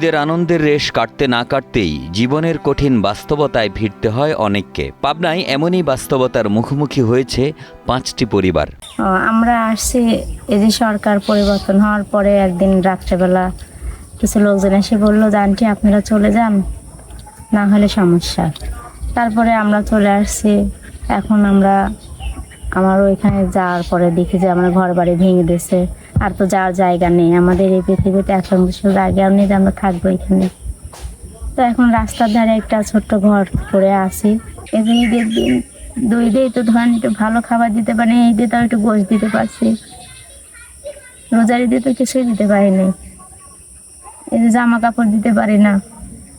ঈদের আনন্দের রেশ কাটতে না কাটতেই জীবনের কঠিন বাস্তবতায় ভিড়তে হয় অনেককে। পাবনায় এমনই বাস্তবতার মুখোমুখি হয়েছে 5টি পরিবার। আমরা আসছি এই যে সরকার পরিবর্তন হওয়ার পরে একদিন রাত্রেবেলা কিছু লোকজন এসে বললো যে আন্টি আপনারা চলে যান, না হলে সমস্যা। তারপরে আমরা চলে আসছি। এখন আমার ওইখানে যাওয়ার পরে দেখি যে আমার ঘর বাড়ি ভেঙে দিয়েছে, আর তো যাওয়ার জায়গা নেই। আমাদের এই পৃথিবীতে একসঙ্গে জায়গাও নেই যে আমরা থাকবো এখানে। তো এখন রাস্তার ধারে একটা ছোট্ট ঘর করে আছি। এই যে ঈদের দিন 2 ঈদেই তো ধরেন একটু ভালো খাবার দিতে পারি, এই ঈদে তো একটু গোশ দিতে পারছি, রোজার ঈদে তো কিছুই দিতে পারিনি। এই যে জামা কাপড় দিতে পারি না,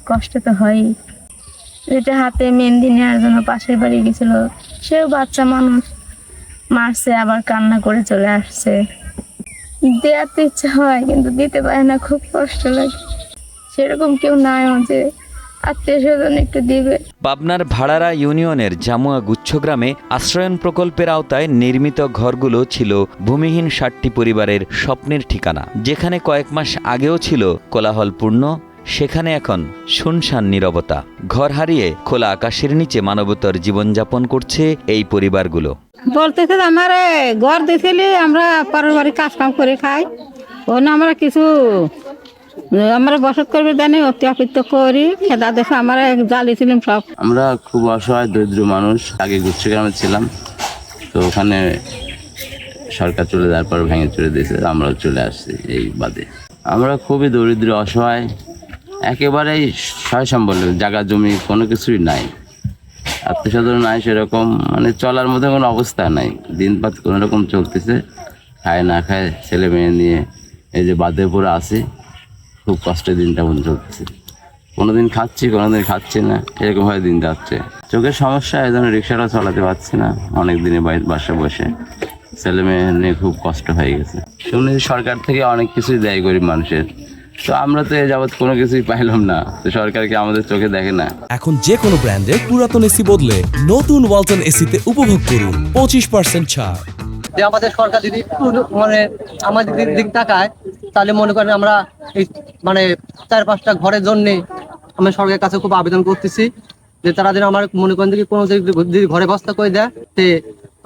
কষ্ট তো হয়ই। যেটা হাতে মেহেন্দি নেওয়ার জন্য পাশের বাড়ি গেছিল, সেও বাচ্চা মানুষ, মারছে আবার কান্না করে চলে আসছে। দেওয়ার তো ইচ্ছা হয় কিন্তু দিতে পারে না, খুব কষ্ট লাগে। সেরকম কেউ নাই যে আত্মীয় স্বজন একটু দিবে। পাবনার ভাড়ারা ইউনিয়নের জামুয়া গুচ্ছগ্রামে আশ্রয়ন প্রকল্পের আওতায় নির্মিত ঘরগুলো ছিল ভূমিহীন 60টি পরিবারের স্বপ্নের ঠিকানা। যেখানে কয়েক মাস আগেও ছিল কোলাহলপূর্ণ, সেখানে এখন শুনশান নীরবতা। ঘর হারিয়ে খোলা আকাশের নিচে মানবতার জীবনযাপন করছে এই পরিবারগুলো। বলতে আমার ঘর দিয়েছিলি, আমরা পারিবারিক কাজ কাম করে খাই, ও না আমরা কিছু আমরা বসত করবে জানি, অতি আপিত্য করি খেদা দেখে আমরা জ্বালিয়েছিলাম সব। আমরা খুব অসহায় দরিদ্র মানুষ, আগে গুচ্ছগ্রামে ছিলাম, তো ওখানে সরকার চলে যাওয়ার পর ভেঙে চলে দিয়েছে, আমরাও চলে আসছি এই বাদে। আমরা খুবই দরিদ্র অসহায়, একেবারেই সয় সম্বল, জায়গা জমি কোনো কিছুই নাই, আত্মীয়স্বজন নাই সেরকম, মানে চলার মধ্যে কোনো অবস্থা নাই। দিনপাত কোনো রকম চলতেছে, খায় না খায় ছেলে মেয়ে নিয়ে এই যে বাদে পড়ে আসি, খুব কষ্টের দিনটা মন চলতেছে। কোনোদিন খাচ্ছি, কোনোদিন খাচ্ছি না, এরকমভাবে দিন যাচ্ছে। চোখের সমস্যা, এই জন্য রিক্সাটাও চালাতে পারছি না, অনেক দিনে বাসায় বসে ছেলে মেয়ে নিয়ে খুব কষ্ট হয়ে গেছে। শুনেছি সরকার থেকে অনেক কিছুই দেয় গরিব মানুষের, তো আমরা তো এ যাবৎ কোনো কিছুই পাইলাম না, তো সরকারকে আমাদের চোখে দেখে না। এখন যে কোনো ব্র্যান্ডের পুরাতন এসি বদলে নতুন ওয়ালটন এসিতে উপভোগ করুন 25% ছাড়। যে আমাদের সরকার যদি মানে আমাদের দিক তাকায়, তাহলে মনে করেন আমরা এই মানে 4-5টা ঘরের জন্য আমি সরকারের কাছে খুব আবেদন করতেছি যে তারা যেন আমার মনে করেন যে কোনো যদি ঘরে ব্যবস্থা করে দেয়, তে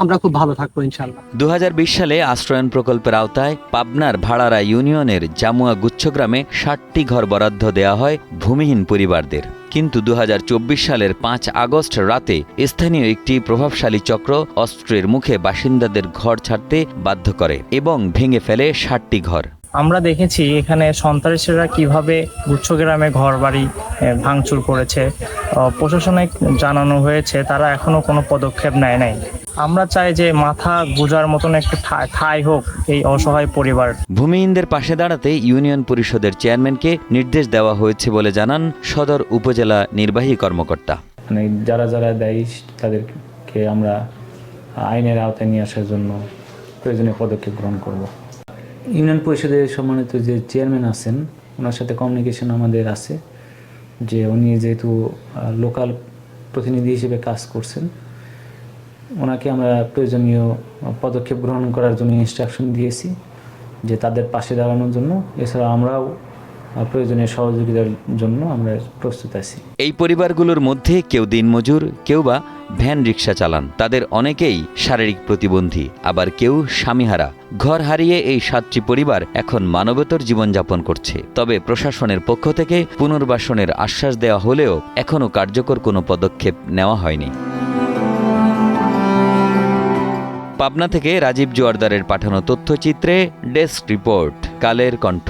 আমরা খুব ভালো থাকবো ইনশাল্লাহ। 2020 সালে আশ্রয়ন প্রকল্পের আওতায় পাবনার ভাড়ারা ইউনিয়নের জামুয়া গুচ্ছগ্রামে 60টি ঘর বরাদ্দ দেওয়া হয় ভূমিহীন পরিবারদের। কিন্তু 2024 সালের 5 আগস্ট রাতে স্থানীয় একটি প্রভাবশালী চক্র অস্ত্রের মুখে বাসিন্দাদের ঘর ছাড়তে বাধ্য করে এবং ভেঙে ফেলে 60টি ঘর। আমরা দেখেছি এখানে সন্ত্রাসীরা কিভাবে গুচ্ছগ্রামে ঘর বাড়ি ভাঙচুর করেছে। প্রশাসনে জানানো হয়েছে, তারা এখনো কোনো পদক্ষেপ নেয় নাই। আমরা চাই যে মাথা গোজার মতন একটা ঠাঁই হোক এই অসহায় পরিবার। ভূমিহীনদের পাশে দাঁড়াতে ইউনিয়ন পরিষদের চেয়ারম্যানকে নির্দেশ দেওয়া হয়েছে বলে জানান সদর উপজেলা নির্বাহী কর্মকর্তা। মানে যারা দায়ী তাদেরকে আমরা আইনের আওতায় নিয়ে আসার জন্য প্রয়োজনীয় পদক্ষেপ গ্রহণ করব। ইউনিয়ন পরিষদের সম্মানিত যে চেয়ারম্যান আছেন, ওনার সাথে কমিউনিকেশন আমাদের আছে, যে উনি যেহেতু লোকাল প্রতিনিধি হিসেবে কাজ করছেন, ওনাকে আমরা প্রয়োজনীয় পদক্ষেপ গ্রহণ করার জন্য ইনস্ট্রাকশন দিয়েছি যে তাদের পাশে দাঁড়ানোর জন্য। এছাড়া আমরাও প্রয়োজনীয় সহযোগিতার জন্য আমরা প্রস্তুত আছি। এই পরিবারগুলোর মধ্যে কেউ দিনমজুর, কেউ বা ভ্যান রিক্সা চালান। তাদের অনেকেই শারীরিক প্রতিবন্ধী, আবার কেউ স্বামীহারা। ঘর হারিয়ে এই 7টি পরিবার এখন মানবতার জীবনযাপন করছে। তবে প্রশাসনের পক্ষ থেকে পুনর্বাসনের আশ্বাস দেওয়া হলেও এখনও কার্যকর কোনো পদক্ষেপ নেওয়া হয়নি। পাবনা থেকে রাজীব জোয়ারদারের পাঠানো তথ্যচিত্রে ডেস্ক রিপোর্ট, কালের কণ্ঠ।